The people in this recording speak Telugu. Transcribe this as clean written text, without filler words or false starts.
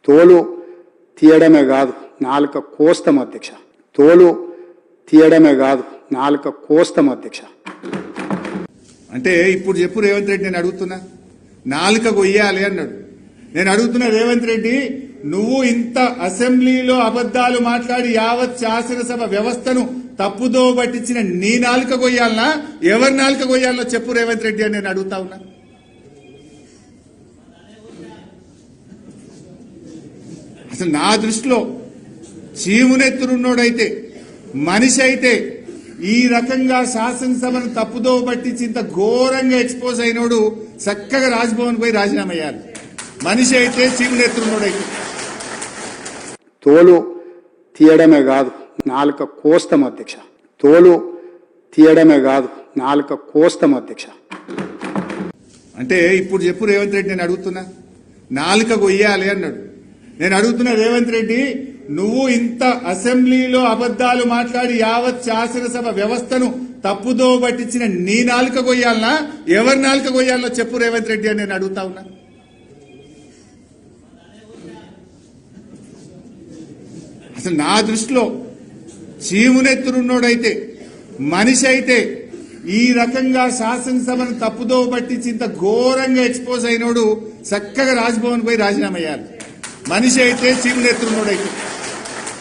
తోలు తీయడమే కాదు నాలుక కోస్తం అధ్యక్ష. తోలు తీయడమే కాదు నాలుక కోస్తం అధ్యక్ష. అంటే ఇప్పుడు చెప్పు రేవంత్ రెడ్డి, నేను అడుగుతున్నా, నాలుక కొయ్యాలి అన్నాడు. నేను అడుగుతున్నా రేవంత్ రెడ్డి, నువ్వు ఇంత అసెంబ్లీలో అబద్దాలు మాట్లాడి యావత్ శాసనసభ వ్యవస్థను తప్పుదో పట్టించిన నీ నాలుక కొయ్యాలనా, ఎవరి నాలుక కొయ్యాలనో చెప్పు రేవంత్ రెడ్డి అని నేను అడుగుతా ఉన్నా. అసలు నా దృష్టిలో చీమునెత్తురున్నోడైతే, మనిషి అయితే, ఈ రకంగా శాసనసభను తప్పుదో పట్టించి ఇంత ఘోరంగా ఎక్స్పోజ్ అయినోడు చక్కగా రాజ్భవన్ పోయి రాజీనామా చేయాలి. మనిషి అయితే, చీమునెత్తురున్నోడైతే. తోలు తీయడమే కాదు నాలుక కోస్తం అధ్యక్ష. తోలు తీయడమే కాదు నాలుక కోస్తం అధ్యక్ష. అంటే ఇప్పుడు చెప్పు రేవంత్ రెడ్డి, నేను అడుగుతున్నా, నాలుక కొయ్యాలి అన్నాడు. నేను అడుగుతున్నా రేవంత్ రెడ్డి, నువ్వు ఇంత అసెంబ్లీలో అబద్దాలు మాట్లాడి యావత్ శాసనసభ వ్యవస్థను తప్పుదో పట్టించిన నీ నాలుక కొయ్యాలనా, ఎవరి నాలుక కొయ్యాలనో చెప్పు రేవంత్ రెడ్డి అని నేను అడుగుతా ఉన్నా. అసలు నా దృష్టిలో చీమునెత్తురున్నోడైతే, మనిషి అయితే, ఈ రకంగా శాసనసభను తప్పుదో పట్టించి ఇంత ఘోరంగా ఎక్స్పోజ్ అయినోడు చక్కగా రాజ్భవన్ పోయి రాజీనామా చేయాలి. మనిషి అయితే, చీమునెత్తురున్నోడైతే.